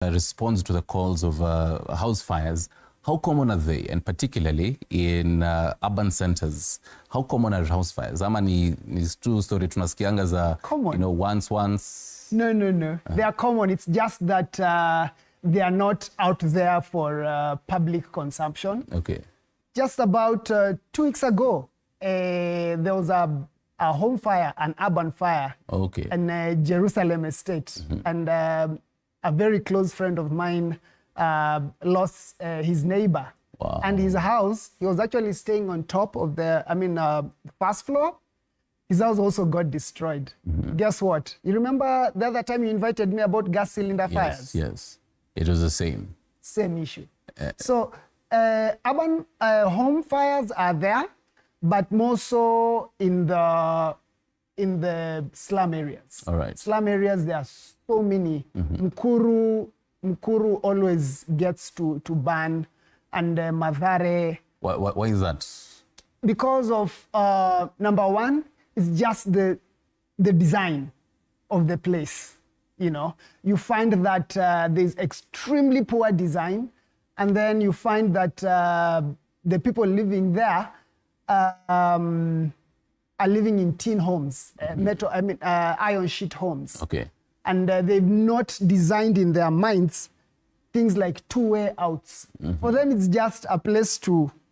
responds to the calls of house fires. How common are they? And particularly in urban centers, how common are house fires? Ama ni true story tunasikianga za, common. You know, once. No. They are common. It's just that they are not out there for public consumption. Okay. Just about 2 weeks ago, there was a home fire, an urban fire, okay, in Jerusalem estate. And a very close friend of mine lost his neighbor. Wow. And his house, he was actually staying on top of the, first floor. His house also got destroyed. Guess what? You remember the other time you invited me about gas cylinder fires? Yes. It was the same. Same issue. So urban home fires are there, but more so in the slum areas. All right. Slum areas, there are so many. Mkuru always gets to burn, and Mathare. Why is that? Because of number one, it's just the design of the place. You know, you find that there's extremely poor design, and then you find that the people living there are living in tin homes, iron sheet homes. Okay. And they've not designed in their minds things like two-way outs. For them, it's just a place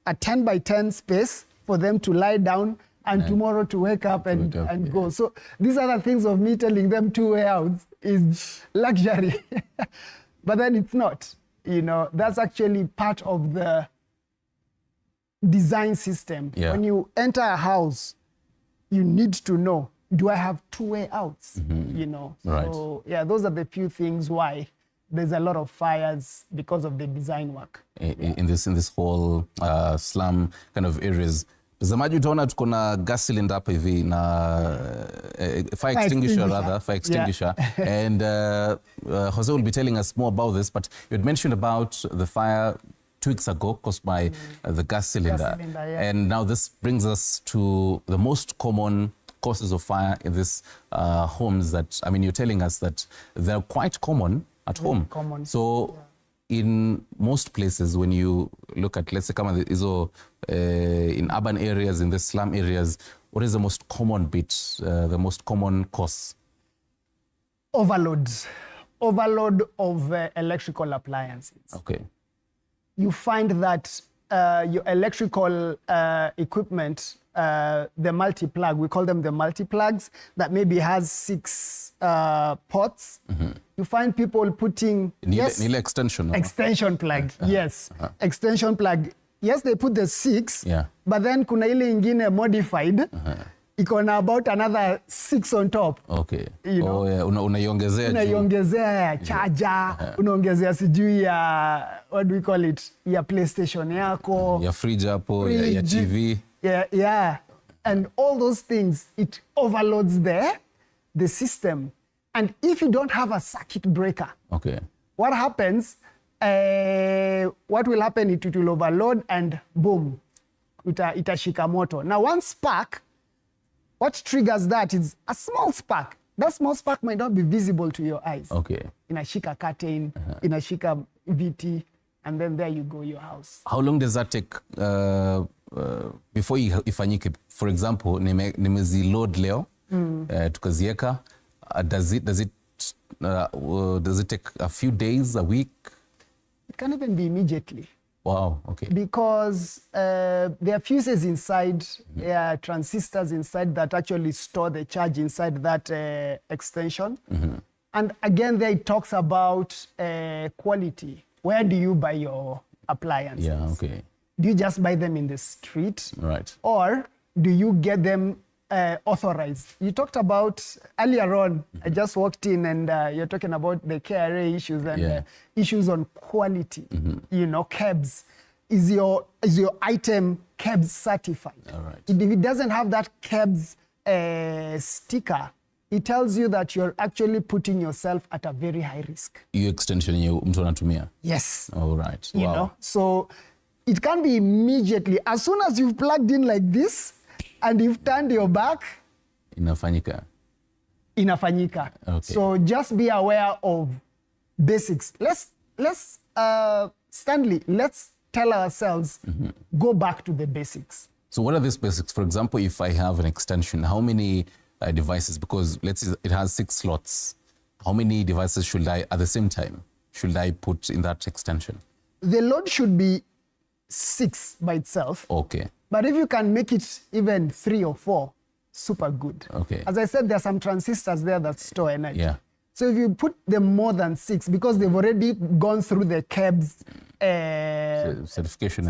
a 10 by 10 space for them to lie down and tomorrow to wake up and go. So these are the things of me telling them two-way outs is luxury. But then it's not. You know, that's actually part of the design system. Yeah. When you enter a house, you need to know, do I have two-way outs? You know, so yeah, those are the few things why there's a lot of fires because of the design work. In this whole slum kind of areas. Mtazamaji, utaona tuko na gas cylinder hapa hivi na fire extinguisher. And Jose will be telling us more about this, but you had mentioned about the fire 2 weeks ago caused by the gas cylinder. And now this brings us to the most common causes of fire in these homes that, you're telling us that they're quite common at home. Common. So in most places, when you look at, let's say, in urban areas, in the slum areas, what is the most common bit, the most common cause? Overload of electrical appliances. Okay. You find that your electrical equipment, the multi-plug, we call them the multi-plugs, that maybe has 6 ports. You find people putting... Nile extension. Extension plug, yes. Extension plug. Yes, they put the 6, but then kuna ile ingine modified, iko na about another 6 on top. Okay. You know? Unaiongezea charger, unaongezea sijui ya, what do we call it, ya PlayStation yako. Ya fridge hapo, ya TV. Yeah. And all those things, it overloads the system. And if you don't have a circuit breaker, what happens, what will happen, it will overload and boom, itashika moto. Now one spark, what triggers that is a small spark. That small spark might not be visible to your eyes. Okay. Inashika curtain, inashika VT, and then there you go, your house. How long does that take before ifanyike? For example, nimeziload leo, tukazieka. Does it take a few days, a week? It can even be immediately. Wow, okay. Because there are fuses inside, transistors inside that actually store the charge inside that extension. And again, there it talks about quality. Where do you buy your appliances? Yeah, okay. Do you just buy them in the street? Right. Or do you get them authorized? You talked about earlier on, I just walked in and you're talking about the KRA issues and issues on quality. You know, KEBS. Is your item KEBS certified? All right. If it doesn't have that KEBS sticker, it tells you that you're actually putting yourself at a very high risk. Your extension mtu anatumia? Yes. All right. You know, so it can be immediately. As soon as you've plugged in like this, and you've turned your back, inafanyika. Okay. So just be aware of basics. Let's Stanley, let's tell ourselves, go back to the basics. So what are these basics? For example, if I have an extension, how many devices, because let's say it has 6 slots, how many devices should I, at the same time, should I put in that extension? The load should be 6 by itself. Okay. But if you can make it even 3 or 4, super good. Okay. As I said, there are some transistors there that store energy. Yeah. So if you put them more than 6, because they've already gone through the KEBS certification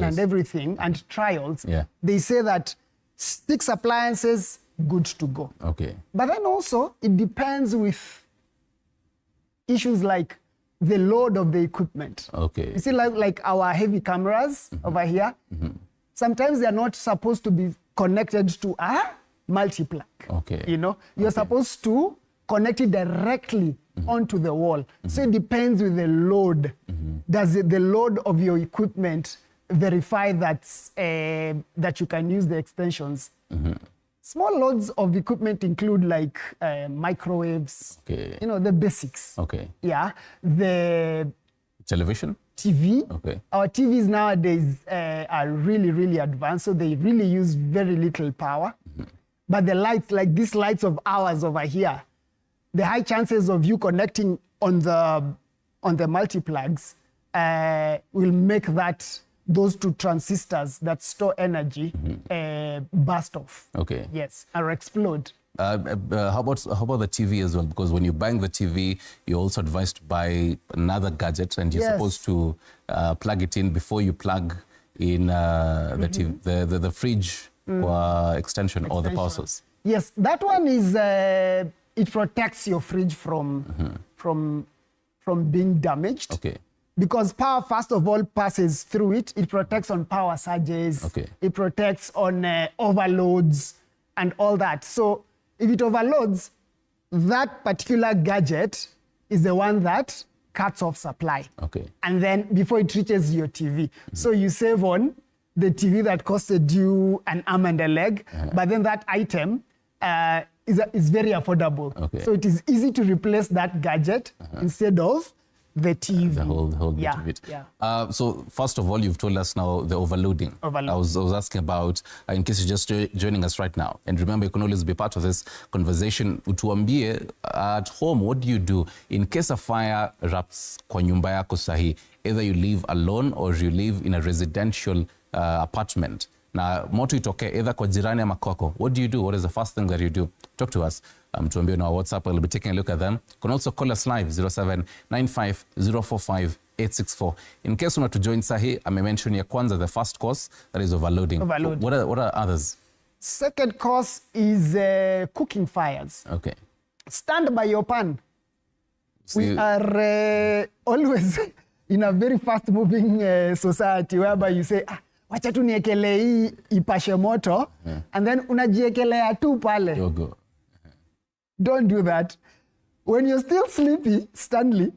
and everything, and trials, Yeah. they say that 6 appliances, good to go. Okay. But then also, it depends with issues like the load of the equipment. Okay. You see, like our heavy cameras over here, sometimes they're not supposed to be connected to a multiplug. Okay. You know, you're supposed to connect it directly onto the wall. So it depends with the load. Does the load of your equipment verify that that you can use the extensions? Small loads of equipment include like microwaves, Okay. you know, the basics. Okay. Yeah, the Television? TV. Okay. Our TVs nowadays are really, really advanced, so they really use very little power. But the lights, like these lights of ours over here, the high chances of you connecting on the multiplugs will make those 2 transistors that store energy burst off. Okay. Yes, or explode. How about the TV as well? Because when you're buying the TV, you're also advised to buy another gadget, and you're supposed to plug it in before you plug in the TV, the fridge or extension or the power source. Yes, that one is it protects your fridge from being damaged. Okay. Because power, first of all, passes through it. It protects on power surges. Okay. It protects on overloads and all that. So if it overloads, that particular gadget is the one that cuts off supply. Okay. And then before it reaches your TV. So you save on the TV that costed you an arm and a leg, but then that item is very affordable. Okay. So it is easy to replace that gadget instead of the TV. The whole bit Yeah, of it. yeah. So first of all, you've told us now the overloading. Overload. I was asking about, in case you're just joining us right now. And remember, you can always be part of this conversation. Utuambie, at home, what do you do in case a fire erupts kwa nyumba yako sahi? Either you live alone or you live in a residential apartment. Na moto itoke either kwa jirani ama kwako. What do you do? What is the first thing that you do? Talk to us. Tuambie on our WhatsApp. We'll be taking a look at them. You can also call us live 0795045864. In case you want to join sahi, I may mention ya kwanza, the first cause, that is overloading. Overload. What are others? Second cause is cooking fires. Okay. Stand by your pan. See, We are always in a very fast-moving society whereby you say, wacha tu niekele hii ipashe moto, and then unajiekelea tu pale. Yogo. Don't do that. When you're still sleepy, Stanley,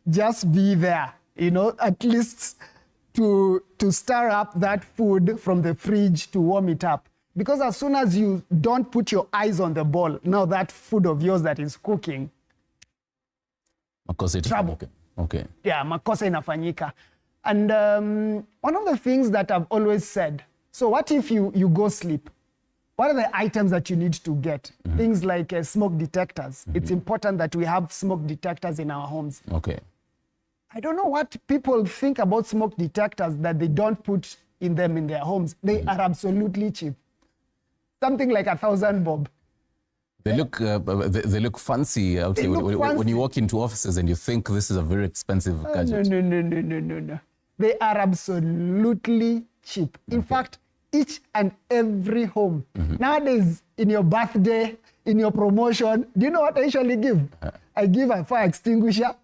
just be there, you know, at least to stir up that food from the fridge to warm it up. Because as soon as you don't put your eyes on the ball, now that food of yours that is cooking, trouble. Okay. Yeah, makosa inafanyika. And one of the things that I've always said, so what if you go sleep? What are the items that you need to get? Things like smoke detectors. It's important that we have smoke detectors in our homes. Okay. I don't know what people think about smoke detectors that they don't put in them in their homes. They are absolutely cheap. Something like 1,000 bob. They look fancy out here. When you walk into offices and you think this is a very expensive gadget. No. They are absolutely cheap. In fact, each and every home. Nowadays, in your birthday, in your promotion, do you know what I usually give? I give a fire extinguisher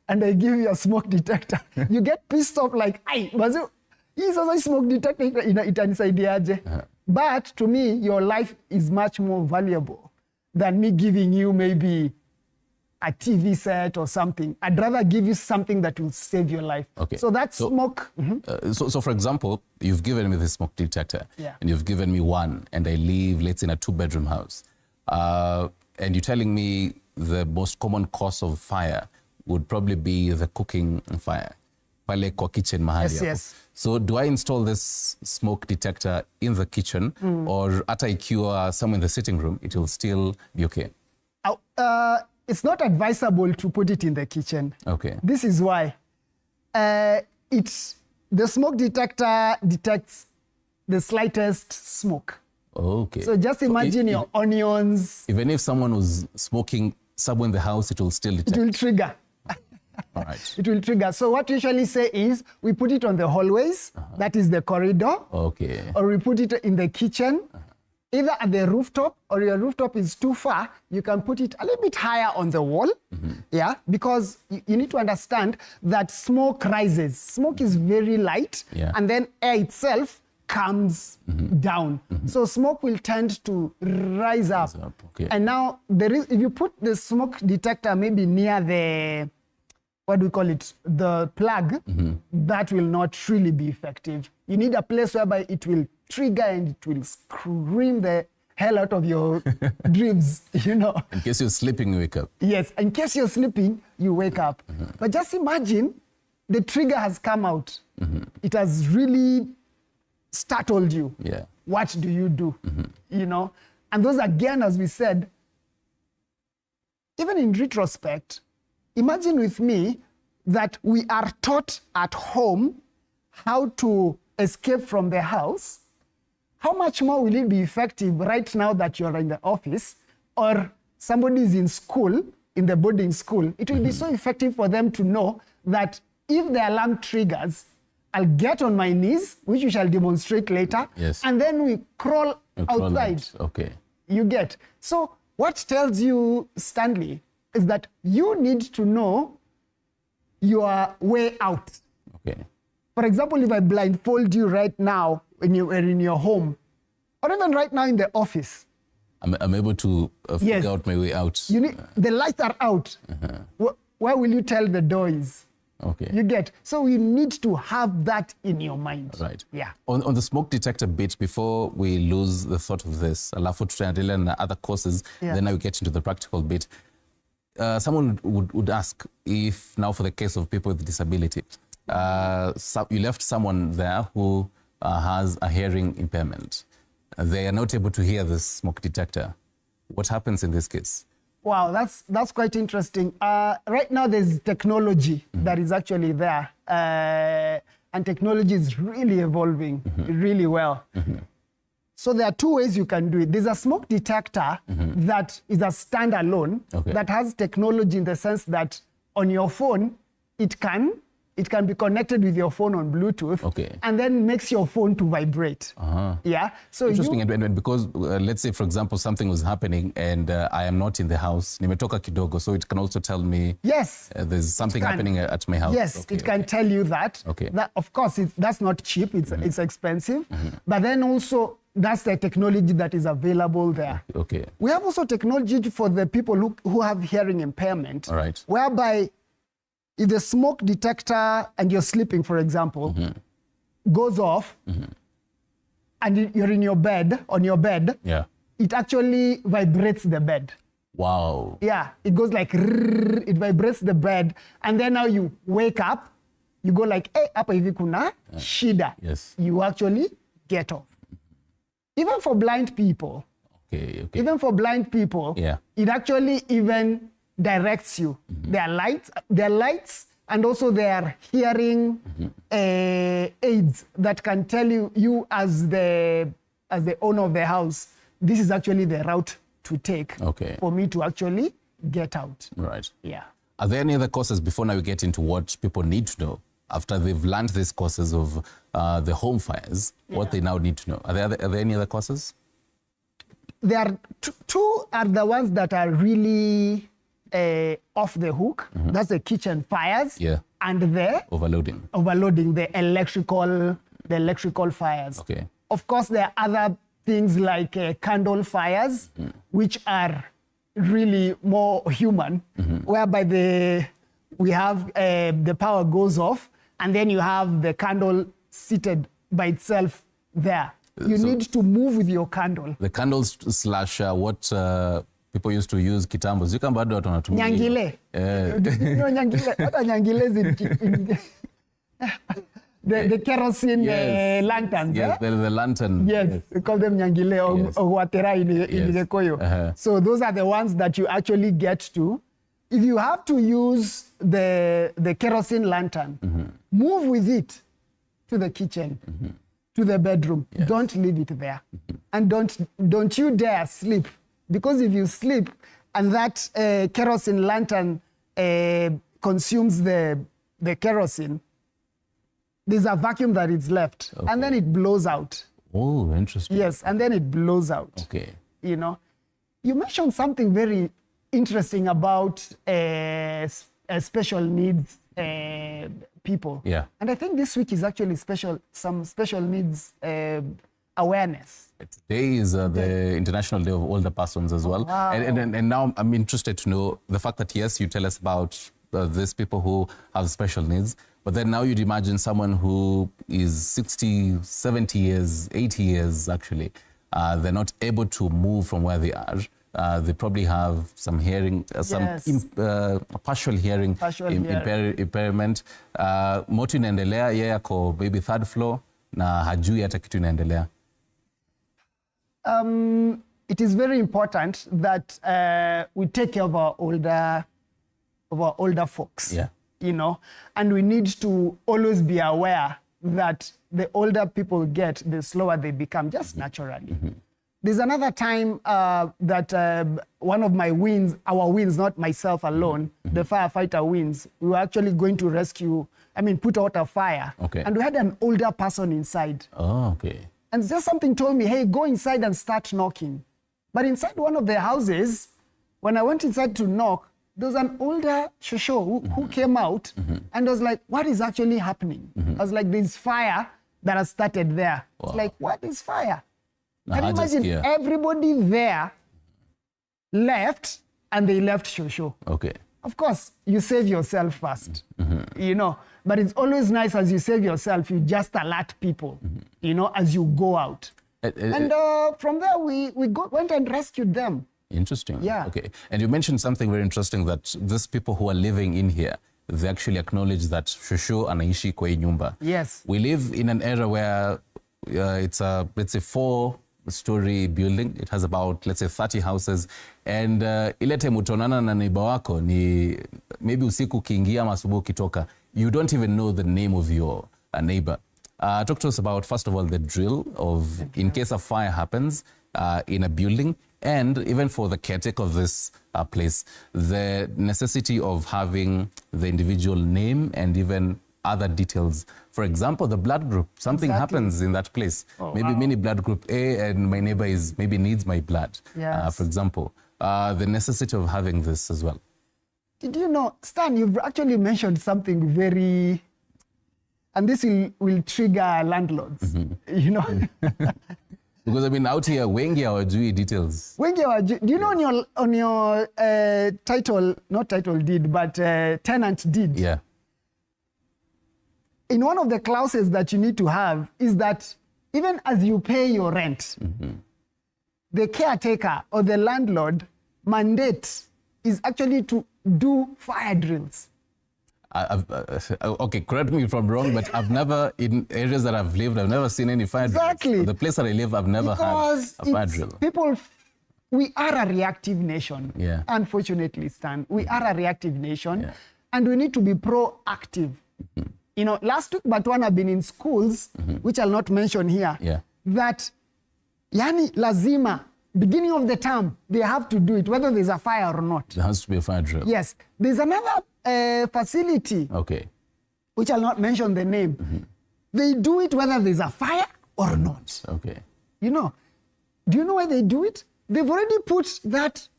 and I give you a smoke detector. You get pissed off like, "Ay, bazu, hii sasa smoke detector itanisaidiaje?" But to me, your life is much more valuable than me giving you maybe a TV set or something. I'd rather give you something that will save your life. Okay. So that smoke. So for example, you've given me the smoke detector, and you've given me one, and I live, let's say, in a 2-bedroom house, and you're telling me the most common cause of fire would probably be the cooking fire. Pale kwa kitchen mahali. Yes, yes. So do I install this smoke detector in the kitchen or hata ikiwa somewhere in the sitting room, it will still be okay? It's not advisable to put it in the kitchen. Okay. This is why. The smoke detector detects the slightest smoke. Okay. So just imagine your onions. Even if someone was smoking somewhere in the house, it will still detect. It will trigger. All right. It will trigger. So what we usually say is we put it on the hallways, that is the corridor. Okay. Or we put it in the kitchen, either at the rooftop, or your rooftop is too far, you can put it a little bit higher on the wall. Yeah, because you need to understand that smoke rises. Smoke is very light, and then air itself comes down. So smoke will tend to rise up. Okay. And now, if you put the smoke detector maybe near the, what do we call it, the plug, that will not really be effective. You need a place whereby it will trigger and it will scream the hell out of your dreams, you know. In case you're sleeping, you wake up. Yes, in case you're sleeping, you wake up. But just imagine the trigger has come out. It has really startled you. Yeah. What do you do? You know? And those, again, as we said, even in retrospect, imagine with me that we are taught at home how to escape from the house. How much more will it be effective right now that you're in the office or somebody is in school, in the boarding school? It will be so effective for them to know that if the alarm triggers, I'll get on my knees, which we shall demonstrate later, and then we crawl outside. Okay. You get. So what tells you, Stanley, is that you need to know your way out. Okay. For example, if I blindfold you right now when you are in your home, or even right now in the office, I'm able to figure out my way out. You need, the lights are out. Where will you tell the door is? Okay. You get. So you need to have that in your mind. Right. Yeah. On the smoke detector bit, before we lose the thought of this, alafu tutaendelea na other courses, then I will get into the practical bit. Someone would ask if now for the case of people with disability, you left someone there who has a hearing impairment. They are not able to hear the smoke detector. What happens in this case? Wow, that's quite interesting. Right now, there's technology that is actually there. And technology is really evolving really well. So there are two ways you can do it. There's a smoke detector that is a standalone that has technology in the sense that on your phone, it can be connected with your phone on Bluetooth and then makes your phone to vibrate. Yeah. So interesting. And because let's say, for example, something was happening and I am not in the house, nimetoka kidogo, so it can also tell me there's something happening at my house. Yes, it can tell you that. That, of course, that's not cheap. It's expensive. But then also, that's the technology that is available there. We have also technology for the people who have hearing impairment, whereby if the smoke detector and you're sleeping, for example, goes off and you're in your bed, on your bed, it actually vibrates the bed. Wow. Yeah, it goes like, it vibrates the bed. And then now you wake up, you go like, hey, hapa hivi kuna shida. You actually get off. Even for blind people, even for blind people, it actually even directs you. There are lights and also there are hearing aids that can tell you as the owner of the house, this is actually the route to take for me to actually get out. Right. Yeah. Are there any other courses before now we get into what people need to know after they've learned these courses of the home fires, what they now need to know? Are there any other courses? There are two are the ones that are really off the hook. That's the kitchen fires and the overloading the electrical fires. Of course, there are other things like candle fires, which are really more human, whereby we have the power goes off and then you have the candle seated by itself there. You need to move with your candle. The candles / what people used to use kitambo. Zika bado watu wanatumia. Nyangile. No, nyangile. What are nyangiles in the kerosene lanterns? Yes, the lantern. Yes, we call them nyangile or watera in the Koyo. So those are the ones that you actually get to. If you have to use the kerosene lantern, move with it to the kitchen, to the bedroom. Yes. Don't leave it there. And don't you dare sleep. Because if you sleep and that kerosene lantern consumes the kerosene, there's a vacuum that is left. Okay. And then it blows out. Oh, interesting. Yes, and then it blows out. Okay. You know, you mentioned something very interesting about special needs people. Yeah. And I think this week is actually some special needs awareness. Today is the International Day of Older Persons as well. Wow. And now I'm interested to know the fact that, yes, you tell us about these people who have special needs, but then now you'd imagine someone who is 60, 70 years, 80 years actually. They're not able to move from where they are. They probably have some hearing, partial hearing impairment. Moto inaendelea, yeye ako maybe third floor na hajui hata kitu inaendelea. It is very important that we take care of our older folks. Yeah. You know, and we need to always be aware that the older people get, the slower they become, just naturally. There's another time that one of my wins, our wins, not myself alone, the firefighter wins, we were actually going to put out a fire. Okay. And we had an older person inside. Oh, okay. And just something told me, hey, go inside and start knocking. But inside one of the houses, when I went inside to knock, there was an older shosho who came out and was like, what is actually happening? I was like, there's fire that has started there. Wow. It's like, what is fire? Can you imagine everybody there left and they left shosho? Okay. Of course, you save yourself first, you know, but it's always nice as you save yourself, you just alert people, you know, as you go out. And from there, we went and rescued them. Interesting. Yeah. Okay. And you mentioned something very interesting, that these people who are living in here, they actually acknowledge that shosho anaishi kwa hii nyumba. Yes. We live in an era where it's a, let's say, 4-story building. It has about, let's say, 30 houses. And ile time utaonana na neighbor wako ni maybe usiku ukiingia ama asubuhi ukitoka, you don't even know the name of your neighbor. Talk to us about, first of all, the drill of, in case a fire happens in a building, and even for the caretaker of this place, the necessity of having the individual name and even other details. For example, the blood group. Something happens in that place. Maybe mini blood group A, and my neighbor maybe needs my blood, for example. The necessity of having this as well. Did you know, Stan, you've actually mentioned something very, and this will trigger landlords, you know. Because I've been out here, wengi hawajui details. Wengi hawajui. Do you know on your title, not title deed, but tenant deed? Yeah. In one of the clauses that you need to have is that even as you pay your rent, the caretaker or the landlord mandate is actually to do fire drills. Okay, correct me if I'm wrong, but I've never, in areas that I've lived, I've never seen any fire drills. The place that I live, I've never had a fire drill. People, we are a reactive nation. Yeah. Unfortunately, Stan, we are a reactive nation, and we need to be proactive. You know, last week, Batwan have been in schools, which I'll not mention here, that yani lazima, beginning of the term, they have to do it, whether there's a fire or not. There has to be a fire drill. Yes. There's another facility, which I'll not mention the name. They do it whether there's a fire or not. Okay. You know, do you know why they do it? They've already put that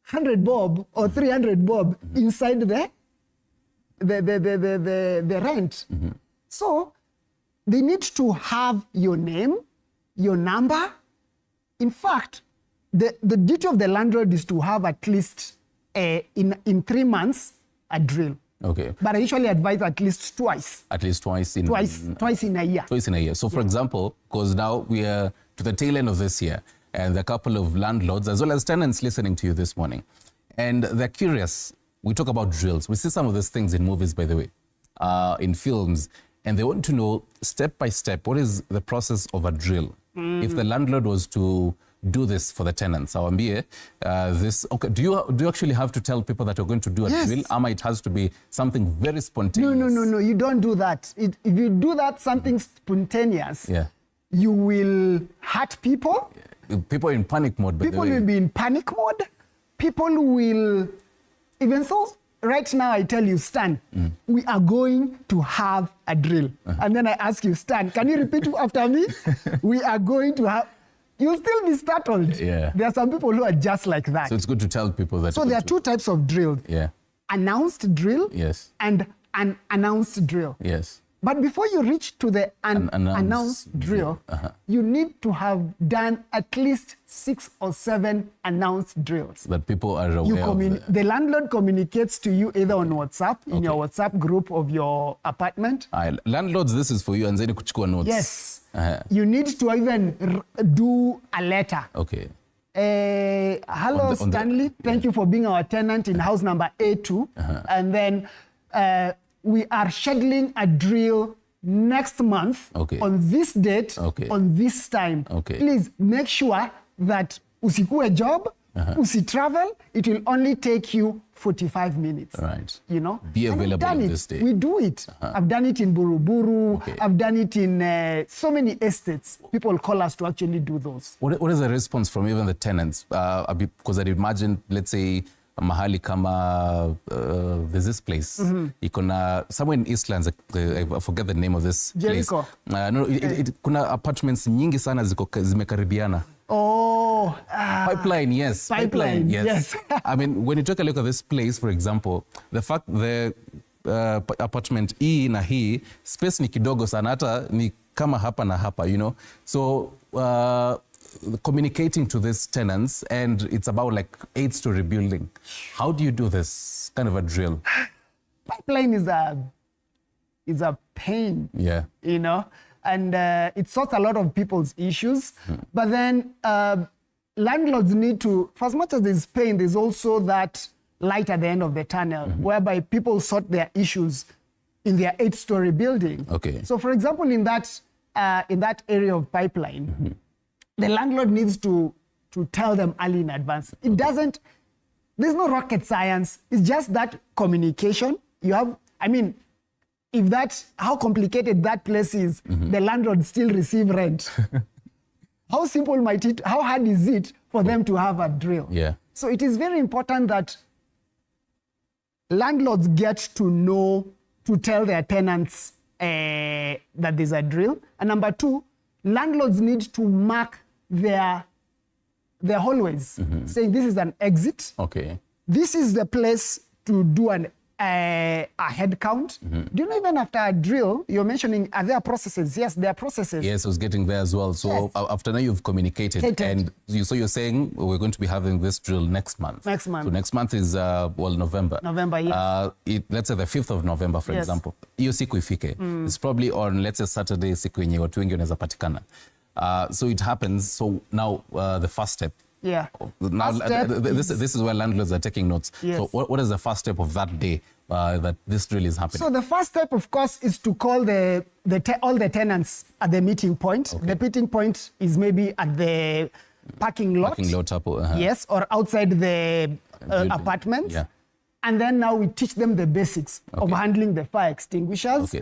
100 bob or 300 bob inside the rent. So they need to have your name, your number. In fact, the duty of the landlord is to have at least in 3 months a drill. Okay. But I usually advise at least twice. At least twice in a year. Twice in a year. So for example, because now we are to the tail end of this year, and there are a couple of landlords as well as tenants listening to you this morning. And they're curious. We talk about drills. We see some of these things in movies, by the way, in films, and they want to know step by step, what is the process of a drill? If the landlord was to do this for the tenants, this, okay, do you actually have to tell people that you're going to do a drill? It has to be something very spontaneous? No, you don't do that. If you do that, something spontaneous, you will hurt people. People in panic mode. People will be in panic mode. People will, even so, right now I tell you, Stan, we are going to have a drill. And then I ask you, Stan, can you repeat after me? We are going to have, you'll still be startled. Yeah. There are some people who are just like that. So it's good to tell people that. So there are two types of drill. Announced drill and unannounced drill. But before you reach to the unannounced drill, you need to have done at least 6 or 7 announced drills. That people are aware of. The landlord communicates to you either on WhatsApp, in your WhatsApp group of your apartment. Landlords, this is for you, and then kuchukua notes. Yes. You need to even do a letter. Hello, Stanley. Thank you for being our tenant in house number A2. And then we are scheduling a drill next month on this date, on this time. Please make sure that usikue job, usi travel. It will only take you 45 minutes. You know, be available on this day. We do it. I've done it in Buruburu. I've done it in so many estates. People call us to actually do those. What is the response from even the tenants? Because I'd imagine, let's say, mahali kama there's this place ikona somewhere in Eastlands, I forget the name of this Jericho. Place. No, kuna apartments nyingi sana zimekaribiana. Pipeline, yes. Pipeline, yes. I mean, when you take a look at this place, for example, the fact the apartment E na hii space ni kidogo sana, hata ni kama hapa na hapa, you know. So communicating to these tenants, and it's about like 8-story building. How do you do this kind of a drill? Pipeline is a pain, you know, and it sorts a lot of people's issues. But then landlords need to, for as much as there's pain, there's also that light at the end of the tunnel, whereby people sort their issues in their 8-story building. So for example, in that area of pipeline, the landlord needs to tell them early in advance. It doesn't, there's no rocket science. It's just that communication. You have, I mean, if that's how complicated that place is, the landlord still receive rent. How simple might it, how hard is it for them to have a drill? So it is very important that landlords get to know, to tell their tenants that there's a drill. And number 2, landlords need to mark their hallways, saying this is an exit. This is the place to do a head count. Do you know, even after a drill, you're mentioning, are there processes? Yes, there are processes. Yes, I was getting there as well. So after now you've communicated, and so you're saying we're going to be having this drill next month. Next month. So next month is, November. November, yes. Let's say the 5th of November, for example. Hiyo siku ifike. It's probably on, let's say, Saturday, siku yenye watu wengi wanaweza patikana. So it happens. So now the first step. Now this is where landlords are taking notes. So what is the first step of that day that this drill is happening? So the first step, of course, is to call all the tenants at the meeting point. The meeting point is maybe at the parking lot. Yes, or outside the apartments. And then now we teach them the basics of handling the fire extinguishers.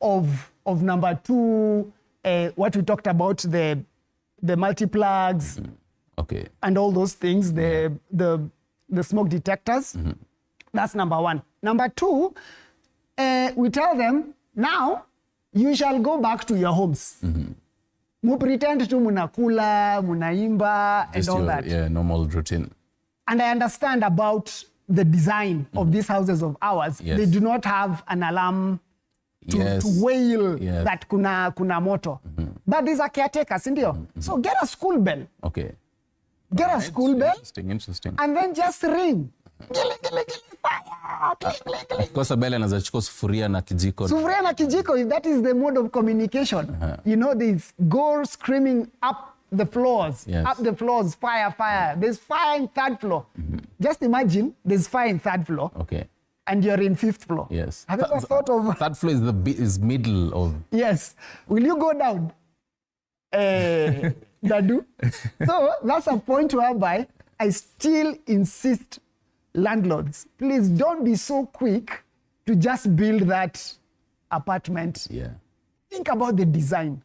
Of number 2, what we talked about, the multi-plugs. And all those things, the smoke detectors. That's number 1. Number 2, we tell them, now you shall go back to your homes. Mu pretend to munakula, munaimba, and all that. Normal routine. And I understand about the design of these houses of ours. They do not have an alarm to wail that kuna moto. But these are caretakers, sindio? So get a school bell. Get a school bell. Interesting. And then just ring. Of course, a bell anaweza chukua sufuria na kijiko. Sufuria na kijiko, that is the mode of communication. You know, they go screaming up the floors, Yes. up the floors, fire. There's fire in third floor. Just imagine there's fire in third floor. Okay. And you're in fifth floor. Yes. Have you ever thought of... Third floor is middle of... Yes. Will you go down? Dadu? So that's a point whereby I still insist, landlords, please don't be so quick to just build that apartment. Yeah. Think about the design.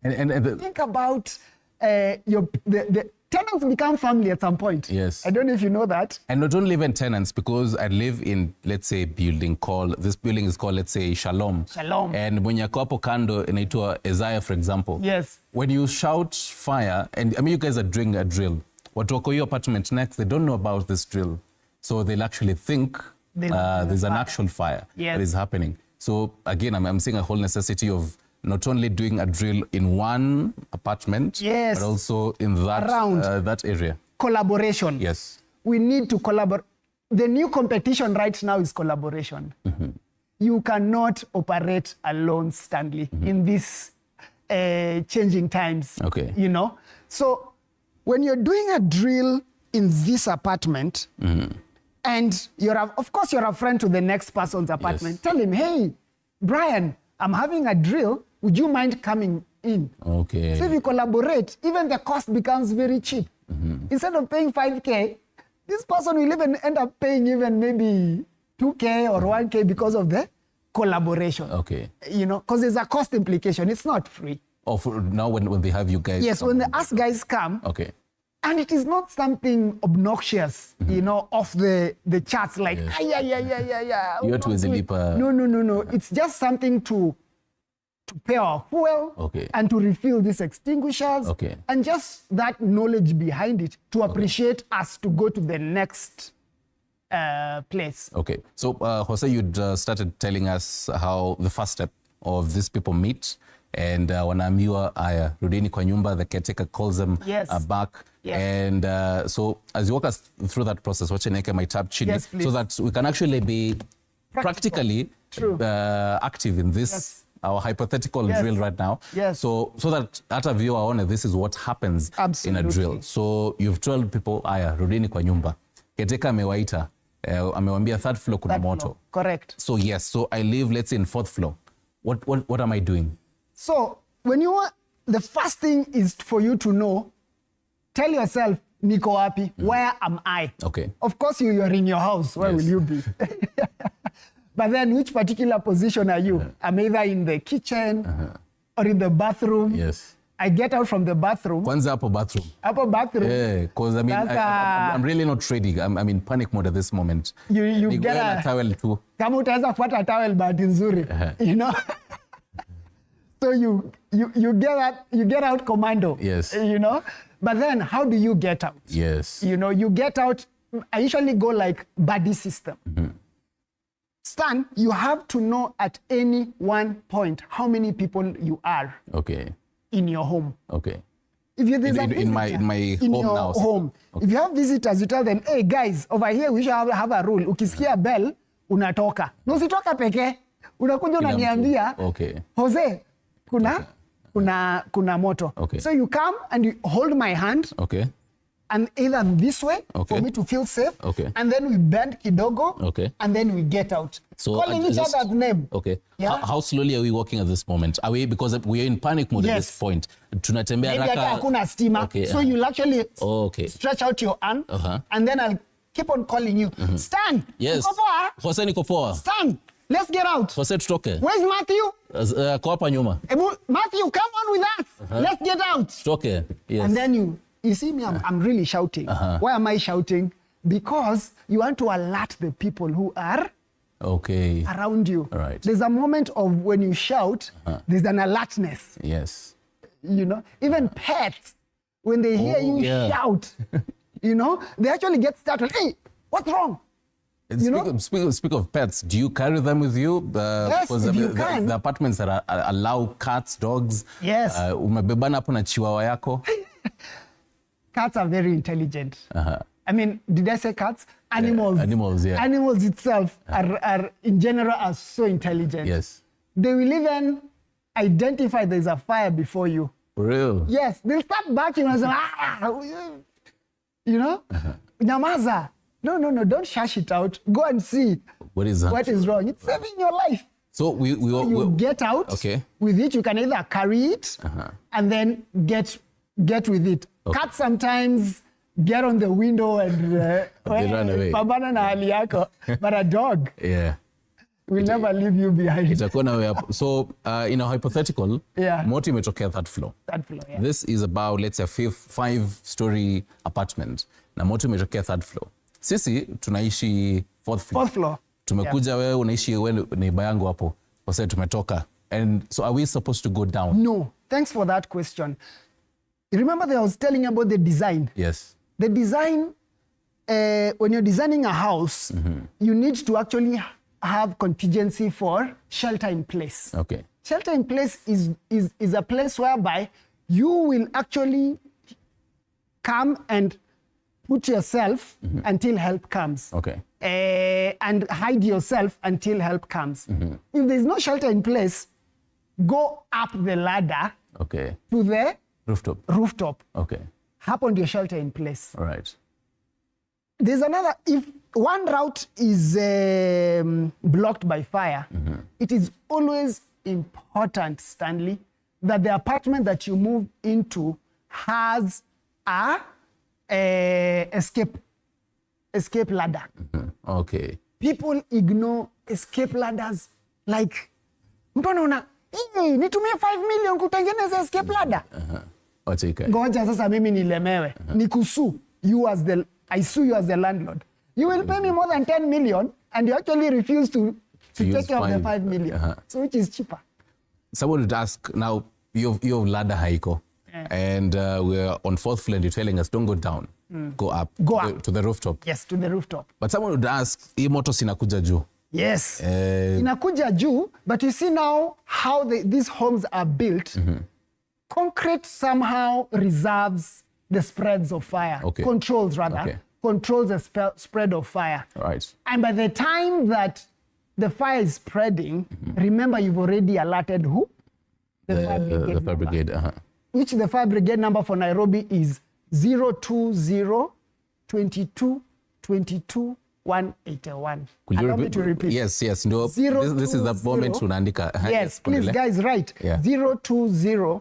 Think about the tenants become family at some point. Yes. I don't know if you know that. And not only even tenants, because I live in, let's say, this building is called, let's say, Shalom. Shalom. And when you're hapo kando inaitwa Isaiah, for example. Yes. When you shout fire, and I mean, you guys are doing a drill. Watu wako your apartment next, they don't know about this drill. So they'll actually think there's an actual fire that is happening. So again, I'm seeing a whole necessity of not only doing a drill in one apartment, but also in that area. Collaboration. Yes. We need to collaborate. The new competition right now is collaboration. You cannot operate alone, Stanley, in these changing times. Okay. You know? So when you're doing a drill in this apartment, and of course you're a friend to the next person's apartment, tell him, hey, Brian, I'm having a drill. Would you mind coming in? Okay. So if you collaborate, even the cost becomes very cheap. Instead of paying 5K, this person will even end up paying even maybe 2K or 1K because of the collaboration. Okay. You know, because there's a cost implication. It's not free. Oh, now when they have you guys. Yes, when us guys come. Okay. And it is not something obnoxious, you know, off the charts like, yeah. You're too easily. No. It's just something to pay our fuel and to refill these extinguishers and just that knowledge behind it to appreciate us to go to the next place. Okay. So, Jose, you'd started telling us how the first step of these people meet and wanaambiwa aya rudini kwa nyumba, the caretaker calls them back. And so as you walk us through that process, wacha niweke my tab chini so that we can actually be practically active in this our hypothetical drill right now. So that hata viewer aone this is what happens in a drill. So you've told people aya rudini kwa nyumba, caretaker amewaita amewambia third floor kuna moto. Correct. So yes, so I live, let's say, in fourth floor. What am I doing? So when the first thing is for you to know, tell yourself, niko wapi, where am I? Okay. Of course, you're in your house. Where will you be? But then which particular position are you? I'm either in the kitchen or in the bathroom. Yes. I get out from the bathroom. Kwanza hapo bathroom. Hapo bathroom. Yeah, because I mean, I'm really not ready. I'm in panic mode at this moment. You get a towel too. Kama utaweza kupata towel bahati nzuri. You know? So you get out commando. Yes. You know? But then how do you get out? Yes. You know, you get out, I usually go like buddy system. Stan, you have to know at any one point how many people you are in your home. Okay. If you're in my home now. Home. Okay. If you have visitors, you tell them, hey guys, over here we should have a rule. Ukisikia bell, unatoka. Na usitoka peke, unakuja unaniambia, Jose, kuna moto. So you come and you hold my hand. And either this way for me to feel safe. And then we bend kidogo. And then we get out. So calling each other's name. Yeah? How slowly are we walking at this moment? Are we, because we are in panic mode at this point. Tunatembea raka. Hakuna stima. So you'll actually stretch out your arm. And then I'll keep on calling you. Stan! Yes. Jose niko poa. Stan! Let's get out. Jose tutoke. Where's Matthew? Kwa hapa nyuma. Matthew, come on with us. Let's get out. Tutoke. Yes. And then you see me, I'm really shouting. Why am I shouting? Because you want to alert the people who are around you. Right. There's a moment of when you shout, there's an alertness. Yes. You know, even pets, when they hear you shout, you know, they actually get startled. Hey, what's wrong? Speak of pets, do you carry them with you? Yes, if you can. The apartments that allow cats, dogs. Yes. Umebebana hapo na chihuahua yako. Cats are very intelligent. I mean, did I say cats? Animals. Animals, yeah. Animals itself are in general are so intelligent. Yes. They will even identify there's a fire before you. For real? Yes, they'll start barking and say, you know, Nyamaza. No, don't shush it out. Go and see what is wrong. It's saving your life. So you get out. Okay. With it, you can either carry it and then get with it. Okay. Cats sometimes get on the window and they run away. Pambana na hali yako. But a dog will never leave you behind. So in a hypothetical, moto imetokea third floor. Third floor, yeah. This is about, let's say, a 5-story apartment. Na moto imetokea third floor. Sisi tunaishi fourth floor. Fourth floor. Tumekuja wewe unaishi wewe neighbor yangu hapo. Kwa sababu tumetoka. And so are we supposed to go down? No. Thanks for that question. You remember that I was telling you about the design? Yes. The design, when you're designing a house, you need to actually have contingency for shelter in place. Okay. Shelter in place is a place whereby you will actually come and put yourself until help comes. Okay. And hide yourself until help comes. If there's no shelter in place, go up the ladder to the rooftop. Okay. Hop on your shelter in place. All right. There's another, if one route is blocked by fire, it is always important, Stanley, that the apartment that you move into has a escape ladder. Okay. People ignore escape ladders like, mtu anaona, nitumie 5 million kutengeneza escape ladder. Ngoja sasa mimi nilemewe. Nikusue you as I sue you as the landlord. You will pay me more than 10 million and you actually refuse to take care of the 5 million. So which is cheaper? Someone would ask, now, your ladder haiko. And we're on fourth floor and you're telling us, don't go down. Go up. To the rooftop. Yes, to the rooftop. But someone would ask, hii moto sinakuja juu. Yes. Inakuja juu, but you see now how these homes are built. Concrete somehow reserves the spreads of fire. Controls rather. Controls the spread of fire. Right. And by the time that the fire is spreading, remember you've already alerted who? The fire brigade. Which the fire brigade number for Nairobi is 020 22 22 181. Allow me to repeat. Yes. No, this is the moment unaandika. Yes, please guys, write 020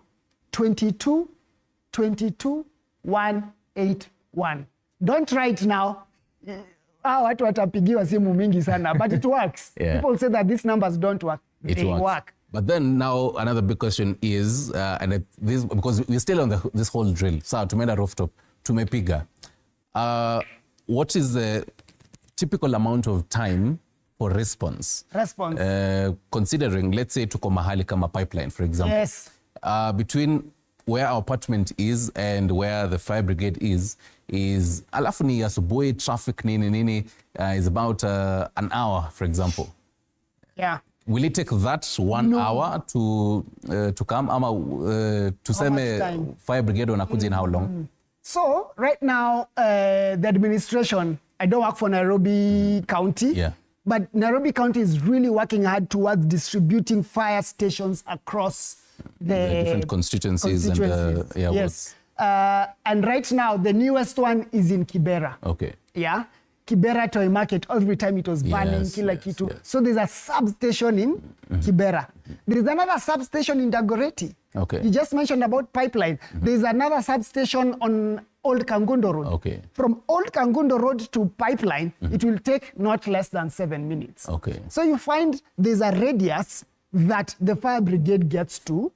22 22 181. Don't write now. Watu watapigiwa simu mingi sana, but it works. People say that these numbers don't work. They work. But then now another big question is, this because we're still on this whole drill. So tumeenda rooftop, tumepiga. What is the typical amount of time for response? Considering, let's say tuko mahali kama pipeline, for example. Yes. Between where our apartment is and where the fire brigade is alafu ni asubuhi, traffic nini is about an hour, for example. Yeah. Will it take that 1 hour to come? Ama tuseme fire brigade wanakuja in how long? So right now, the administration, I don't work for Nairobi County, but Nairobi County is really working hard towards distributing fire stations across the different constituencies. And yes. And right now, the newest one is in Kibera. Okay. Yeah. Kibera Toy Market, every time it was burning, kila kitu. So there's a substation in Kibera. There is another substation in Dagoretti. Okay. You just mentioned about pipeline. There's another substation on Old Kangundo Road. Okay. From Old Kangundo Road to pipeline, it will take not less than 7 minutes. Okay. So you find there's a radius that the fire brigade gets to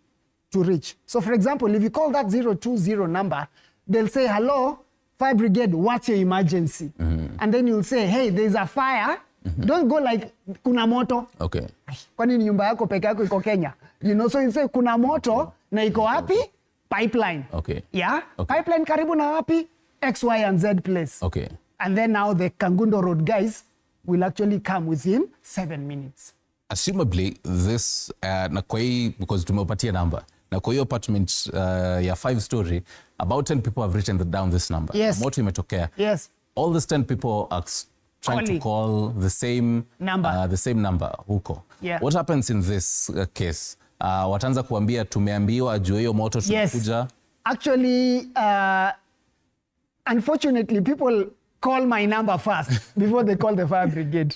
reach. So for example, if you call that 020 number, they'll say, hello, fire brigade, what's your emergency? And then you'll say, hey, there's a fire. Don't go like, kuna moto. Okay. Kwani nyumba yako peke yako iko Kenya? You know, so you say, kuna moto, na iko wapi? Pipeline. Okay. Yeah? Okay. Pipeline karibu na wapi? X, Y, and Z place. Okay. And then now the Kangundo Road guys will actually come within 7 minutes. Assumably, this, na kwa hii, because tumepatia number, na kwa hiyo apartment ya 5-story, about 10 people have written down this number. Yes. Moto imetokea. Yes. All these 10 people are trying to call the same number huko. Yeah. What happens in this case? wataanza kuambia tumeambiwa juu hiyo moto tunakuja. Yes. Actually, unfortunately, people call my number first before they call the fire brigade.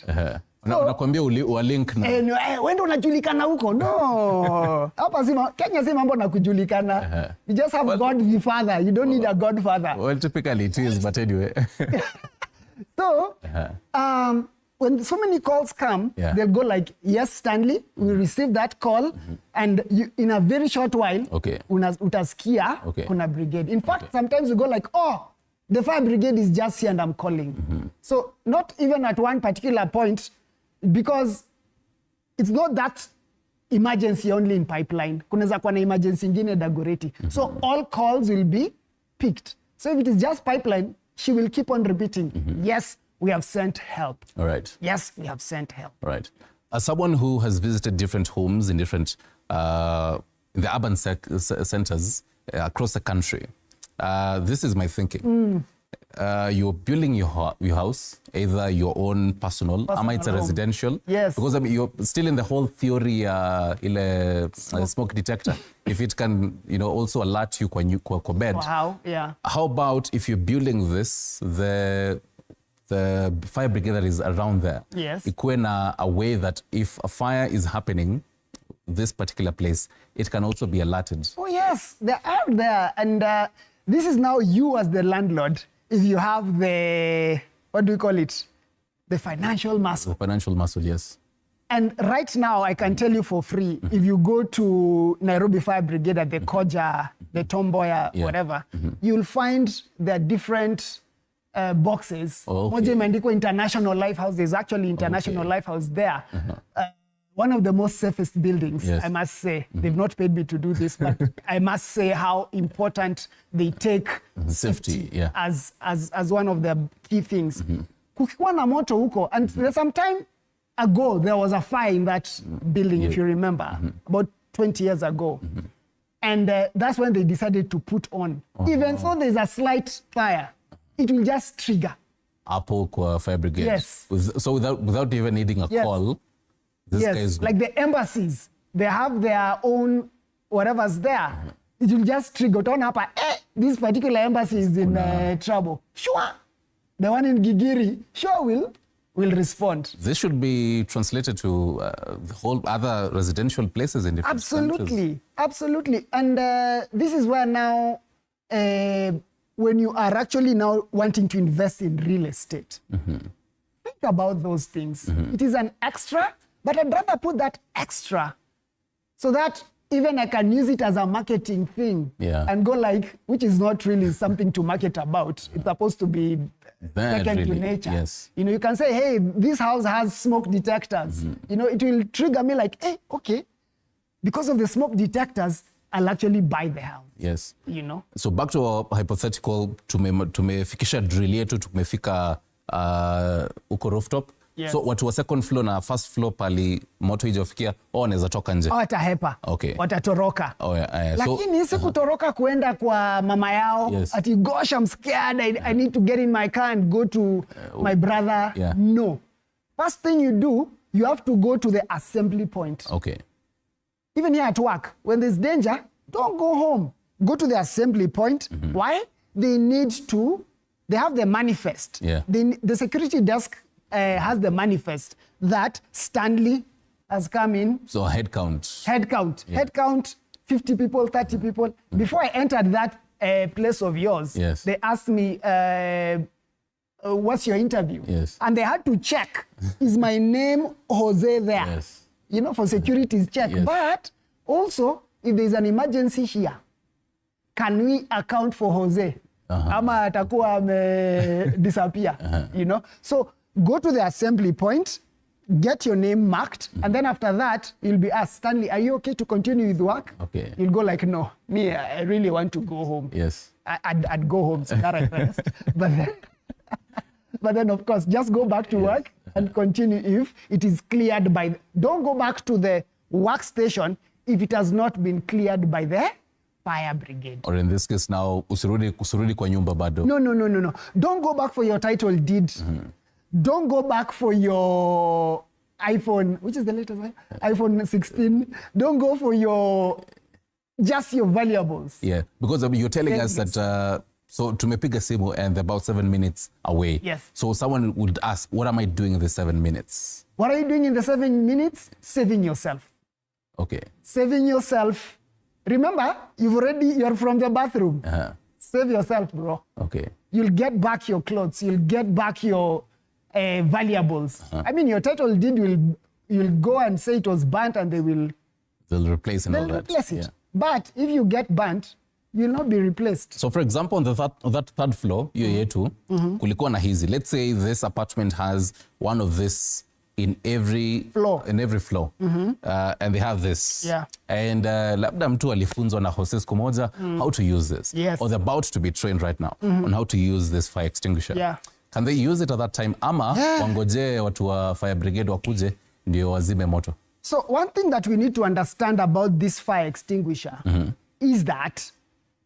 Unakwambia wa link na wende unajulikana huko. No. Hapa Kenya si mambo na kujulikana. You just have God the Father. You don't need a godfather. Well, typically it is, but anyway. So, when so many calls come, they'll go like, yes, Stanley, we received that call, and you, in a very short while, utaskia kuna brigade. In fact, sometimes you go like, oh, the fire brigade is just here and I'm calling. So not even at one particular point, because it's not that emergency only in pipeline. Kunaweza kuwa na emergency ingine Dagoretti. So all calls will be picked. So if it is just pipeline, she will keep on repeating, yes, we have sent help. All right. Yes, we have sent help. All right. As someone who has visited different homes in different, in the urban centers across the country, this is my thinking. You're building your house, either your own personal or it's a residential. Yes. Because I mean, you're still in the whole theory, smoke detector. If it can, also alert you when you go to bed. Wow, yeah. How about if you're building this, the fire brigade that is around there, ikuwe na a way that if a fire is happening, this particular place, it can also be alerted. Oh yes, they're out there. And this is now you as the landlord, if you have the, what do we call it? The financial muscle. The financial muscle, yes. And right now, I can tell you for free, if you go to Nairobi Fire Brigade at the Koja, the Tomboya, whatever, you'll find the different boxes. Moja imeandikwa International Lifehouse. There's actually International Lifehouse there. One of the most safest buildings, I must say. They've not paid me to do this, but I must say how important they take safety as one of the key things. Kukikuwa na moto huko, and some time ago, there was a fire in that building, if you remember, about 20 years ago. And that's when they decided to put on. Even though there's a slight fire, it will just trigger. Hapo kwa fire brigade. Yes. So without even needing a call, this guy is like the embassies, they have their own whatever's there. It will just trigger. This particular embassy is in trouble. Sure. The one in Gigiri, sure will respond. This should be translated to the whole other residential places in different countries. Absolutely. And this is where now, when you are actually now wanting to invest in real estate, think about those things. It is an extra, but I'd rather put that extra so that even I can use it as a marketing thing and go like, which is not really something to market about. It's supposed to be second to nature. Yes. You can say, hey, this house has smoke detectors. It will trigger me like, hey, okay, because of the smoke detectors, I'll actually buy the house. Yes. So back to our hypothetical, tumefikisha drill yetu, tumefika uko rooftop. Yes. So watu wa second floor na first floor pali moto ijofikia, wanaweza toka nje. Watahepa. Okay. Watatoroka. Lakini si kutoroka kuenda kwa mama yao. Ati gosh, I'm scared. I need to get in my car and go to my brother. No. First thing you do, you have to go to the assembly point. Okay. Even here at work, when there's danger, don't go home. Go to the assembly point. Why? They have the manifest. The security desk has the manifest that Stanley has come in. So head count. Head count, 50 people, 30 people. Before I entered that place of yours, they asked me, what's your interview? And they had to check, is my name Jose there? For security check. But also, if there's an emergency here, can we account for Jose? Ama atakuwa disappear, So go to the assembly point, get your name marked, and then after that, you'll be asked, Stanley, are you okay to continue with work? Okay. You'll go like, no, me, I really want to go home. Yes. I'd go home, so that I rest. But then, of course, just go back to work and continue if it is cleared by... Don't go back to the workstation if it has not been cleared by the fire brigade. Or in this case now, usirudi kwa nyumba bado. No. Don't go back for your title deed. Don't go back for your iPhone, which is the latest one? iPhone 16. Don't go for just your valuables. Yeah, because you're telling us that so tumepiga simu and they're about 7 minutes away. Yes. So someone would ask, what am I doing in the 7 minutes? What are you doing in the 7 minutes? Saving yourself. Okay. Saving yourself. Remember, you're from the bathroom. Save yourself, bro. Okay. You'll get back your clothes. You'll get back your valuables. I mean, your title deed you'll go and say it was burnt and they'll replace and all that. They'll replace it. Yeah. But if you get burnt, you'll not be replaced. So for example, on that third floor, hiyo yetu, kulikuwa na hizi. Let's say this apartment has one of this in every floor. And they have this. Yeah. And labda mtu alifunzwa na hostess kumoja how to use this. Yes. Or they're about to be trained right now on how to use this fire extinguisher. Yeah. Can they use it at that time? Ama wangoje watu wa fire brigade wakuje ndio wazime moto? So one thing that we need to understand about this fire extinguisher is that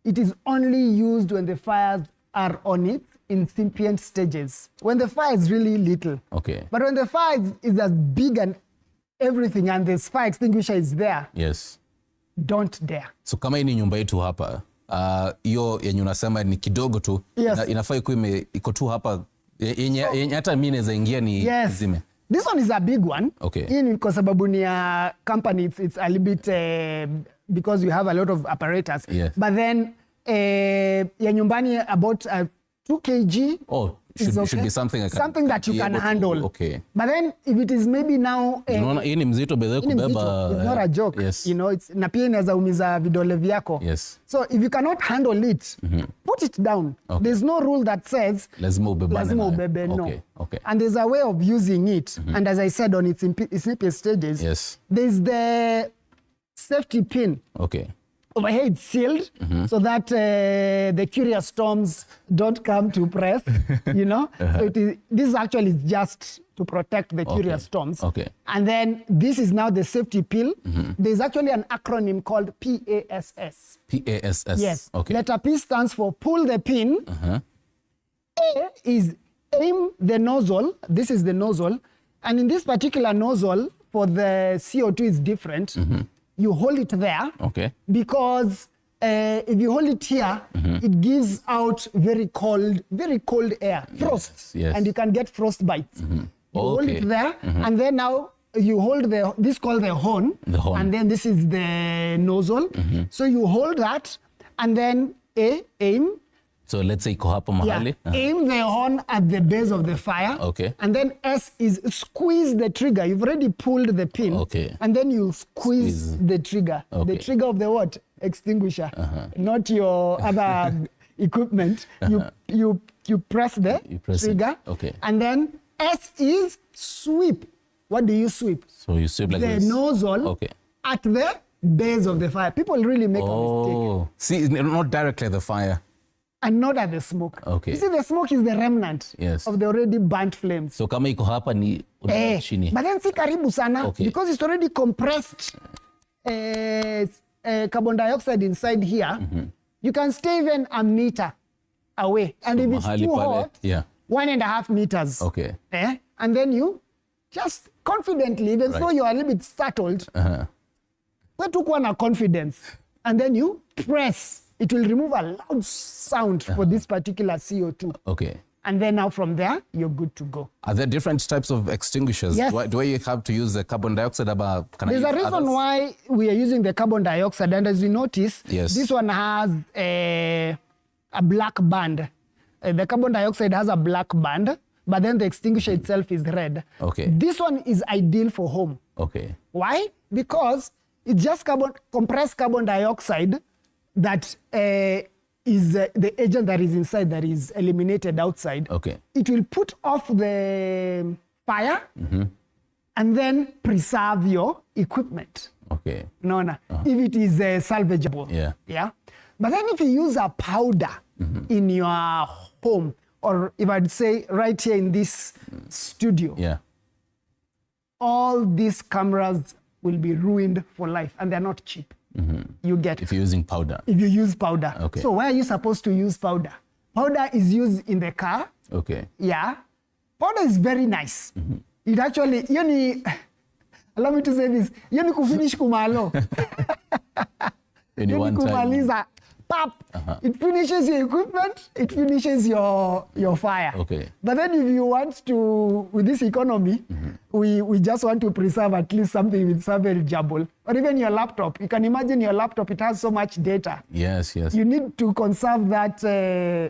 it is only used when the fires are on its incipient stages. When the fire is really little. Okay. But when the fire is as big and everything and this fire extinguisher is there, yes, don't dare. So kama hii ni nyumba yetu hapa, hiyo yenye unasema ni kidogo tu, yes, inafaa iko tu hapa, yenye hata mimi naweza ingia ni zime. This one is a big one. Okay. Hii ni kwa sababu ni a company, it's a little bit because you have a lot of apparatus. Yes. But then ya nyumbani about 2 kg. Oh, should be something something that you can handle. Okay. But then if it is maybe now hii ni mzito bedhe kubeba. It's not a joke. Yes. You know, it's na pia inaweza umiza vidole vyako. Yes. So if you cannot handle it, put it down. Okay. There's no rule that says lazima ubebe. No. Okay. Okay. And there's a way of using it. And as I said, on its incipient stages, yes, there's the safety pin. Okay. Over here it's sealed so that the curious storms don't come to press, you know. So this is actually just to protect the curious storms. Okay. And then this is now the safety pin. There's actually an acronym called PASS. PASS. Yes. Okay. Letter P stands for pull the pin. A is aim the nozzle. This is the nozzle. And in this particular nozzle, for the CO2 is different. You hold it there. Okay. Because if you hold it here, it gives out very cold air, frost. Yes. And you can get frostbite. You hold it there, and then now you hold this called the horn. And then this is the nozzle. So you hold that, and then aim. So let's say iko hapo mahali. Yeah. Aim the horn at the base of the fire. Okay. And then S is squeeze the trigger. You've already pulled the pin. Okay. And then you squeeze the trigger. Okay. The trigger of the what? Extinguisher. Not your other equipment. You press the trigger. Okay. And then S is sweep. What do you sweep? So you sweep like this. The nozzle at the base of the fire. People really make a mistake. See, not directly at the fire. And not at the smoke. Okay. You see, the smoke is the remnant of the already burnt flames. So kama iko hapa ni chini. But then si karibu sana because it's already compressed carbon dioxide inside here. You can stay even a meter away. And so if it's too hot, 1.5 meters. Okay. And then you just confidently, even though you are a little bit startled, tu kuwa na confidence. And then you press. It will remove a loud sound for this particular CO2. Okay. And then now from there, you're good to go. Are there different types of extinguishers? Yes. Do you have to use the carbon dioxide? There's a reason why we are using the carbon dioxide. And as you notice, this one has a black band. The carbon dioxide has a black band, but then the extinguisher itself is red. Okay. This one is ideal for home. Okay. Why? Because it's just compressed carbon dioxide that is the agent that is inside that is eliminated outside. Okay. It will put off the fire and then preserve your equipment. Okay. If it is salvageable. Yeah. But then if you use a powder in your home, or if I'd say right here in this studio, all these cameras will be ruined for life, and they're not cheap. You get if you're using powder. If you use powder. Okay. So where are you supposed to use powder? Powder is used in the car. Okay. Yeah. Powder is very nice. It actually, allow me to say this, kufinish kumalo. Kumaliza, pop. It finishes your equipment, it finishes your fire. Okay. But then if you want to, with this economy, we just want to preserve at least something with salvageable. Or even your laptop. You can imagine your laptop, it has so much data. Yes, yes. You need to conserve that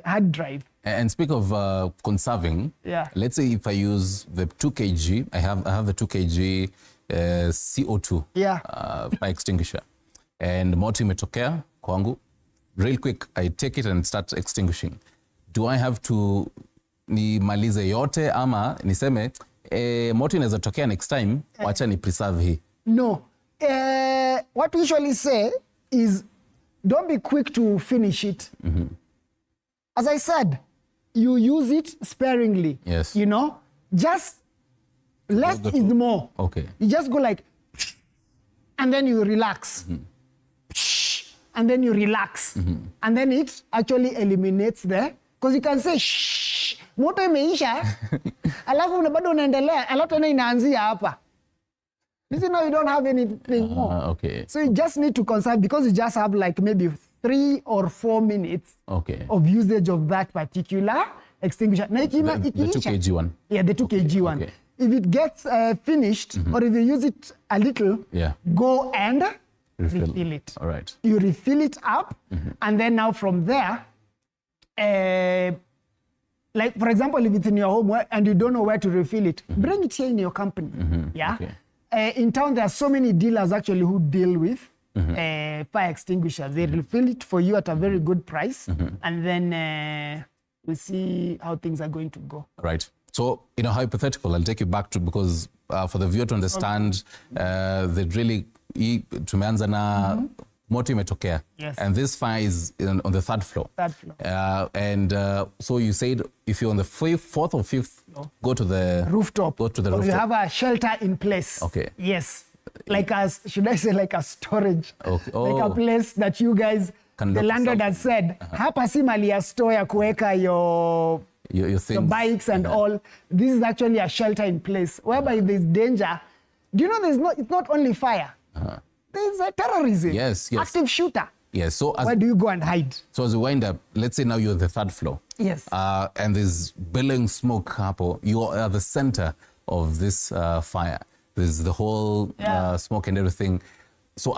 hard drive. And speak of conserving, let's say if I use the 2 kg, I have the 2 kg CO2 fire extinguisher. And moto imetokea kwangu. Real quick, I take it and start extinguishing. Do I have to nimalize yote ama niseme moto inaweza tokea next time, wacha ni preserve hii? No. What we usually say is don't be quick to finish it. As I said, you use it sparingly. Yes. Just less is more. Okay. You just go like, and then you relax. And then you relax. And then it actually eliminates because you can say, shh, moto imeisha, alafu bado unaendelea, alafu tena inaanzia hapa. You don't have anything more. Okay. So you just need to conserve because you just have like maybe 3 or 4 minutes of usage of that particular extinguisher. The 2 kg one? Yeah, the 2 kg one. Okay. If it gets finished or if you use it a little, go and refill it. All right. You refill it up and then now from there, like for example, if it's in your home and you don't know where to refill it, bring it here in your company. Yeah. Okay. In town, there are so many dealers actually who deal with fire extinguishers. They refill it for you at a very good price, and then we see how things are going to go. Right. So, hypothetical, I'll take you back to, because for the viewer to understand, they really, tumeanza na moto imetokea. Yes. And this fire is on the 3rd floor. 3rd floor. So you said if you're on the 4th or 5th, go to the rooftop. Go to the rooftop. You have a shelter in place. Okay. Yes. Like should I say like a storage? Okay. Like a place that you guys, the landlord has said, hapa si mali ya store ya kuweka your bikes and all. This is actually a shelter in place, whereby if there's danger, do you know it's not only fire. There's a terrorism. Yes. Active shooter. Yes. So where do you go and hide? So as you wind up, let's say now you're on the 3rd floor. Yes. And there's billowing smoke hapo. You are at the center of this fire. There's the whole smoke and everything. So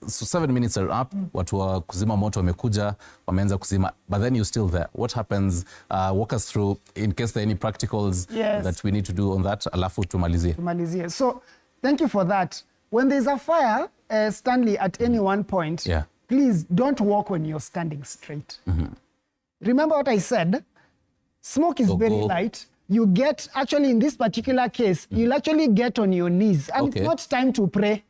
7 minutes are up, watu wa kuzima moto wamekuja, wameanza kuzima, but then you're still there. What happens? Walk us through in case there are any practicals that we need to do on that. Alafu tumalizie. So thank you for that. When there's a fire, Stanley, at any one point, please don't walk when you're standing straight. Remember what I said? Smoke is very light. You get, actually in this particular case, you'll actually get on your knees. And it's not time to pray.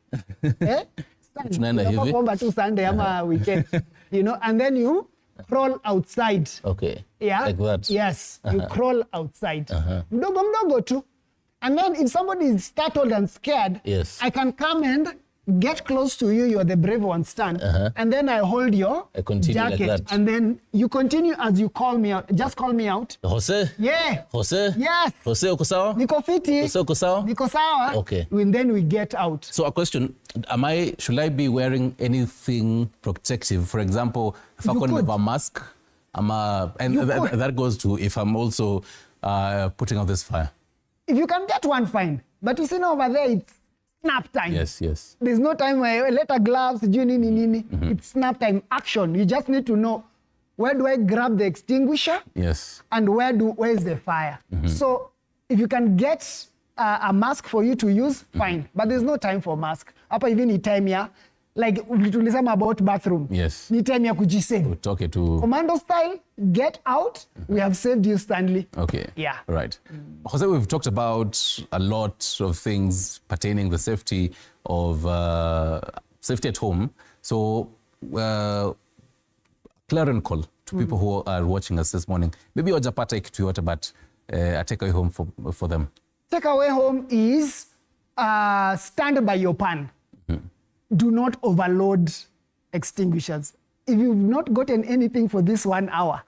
Sunday ama weekend. And then you crawl outside. Okay. Yeah. Like that. Yes. You crawl outside. Mdogo tu. And then if somebody is startled and scared, I can come and get close to you. You're the brave one, stand. And then I hold your jacket. Like that. And then you continue as you call me out. Just call me out. Jose? Yeah. Jose? Yes. Jose, uko sawa? Niko fiti. Jose, uko sawa? Niko sawa. Okay. And then we get out. So a question, should I be wearing anything protective? For example, if I can't have a mask, and that goes to if I'm also putting out this fire. If you can get one, fine. But you see now over there, it's snap time. Yes. There's no time where letter gloves, It's snap time action. You just need to know, where do I grab the extinguisher? Yes. And where is the fire? So if you can get a mask for you to use, fine. But there's no time for mask. Hapa even ni time ya, like tulisema about bathroom. Yes. Ni time ya kujisave. Okay, to commando style, get out. We have saved you, Stanley. Okay. Yeah. Right. Jose, we've talked about a lot of things pertaining the safety of safety at home. So, clarion call to people who are watching us this morning. Maybe wajapata kitu yote, but a takeaway home for them. Takeaway home is stand by your pan. Do not overload extinguishers. If you've not gotten anything for this 1 hour,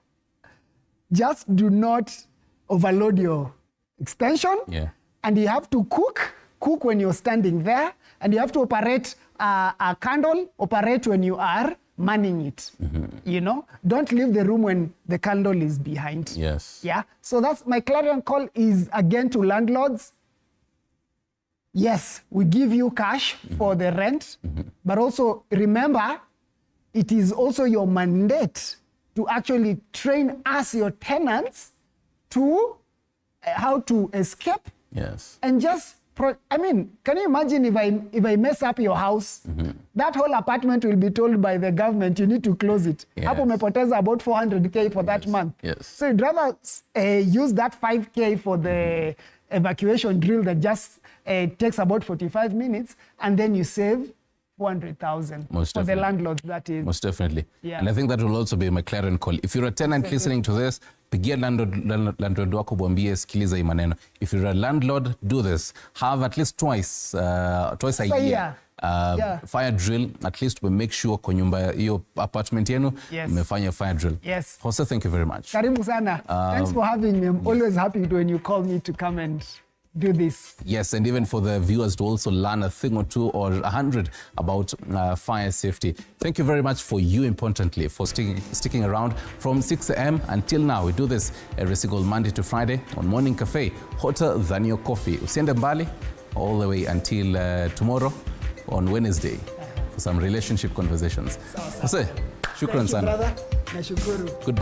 just do not overload your extension and you have to cook when you're standing there, and you have to operate a candle, operate when you are manning it. You know, don't leave the room when the candle is behind. Yes. Yeah. So that's my clarion call is again to landlords. Yes, we give you cash for the rent, but also remember, it is also your mandate to actually train us, your tenants, to how to escape. Yes. And just, I mean, can you imagine if I mess up your house, that whole apartment will be told by the government, you need to close it. Yes. Hapo umepoteza about 400K for that month. Yes. So you'd rather use that 5K for the evacuation drill that just takes about 45 minutes, and then you save 400,000 for the landlord, that is. Most definitely. Yeah. And I think that will also be my clarion call. If you're a tenant listening to this, pigia landlord wako mwambie sikiliza hii maneno. If you're a landlord, do this. Have at least twice a year. Fire drill, at least we make sure kwa nyumba hiyo apartment yenu mmefanya fire drill. Yes. Jose, thank you very much. Karibu sana. Thanks for having me. I'm always happy when you call me to come and do this. Yes, and even for the viewers to also learn a thing or two or 100 about fire safety. Thank you very much for you, importantly, for sticking around from 6 a.m. until now. We do this every single Monday to Friday on Morning Cafe, hotter than your coffee. Usiende mbali all the way until tomorrow on Wednesday for some relationship conversations. Jose, shukran sana. Nashukuru. Goodbye.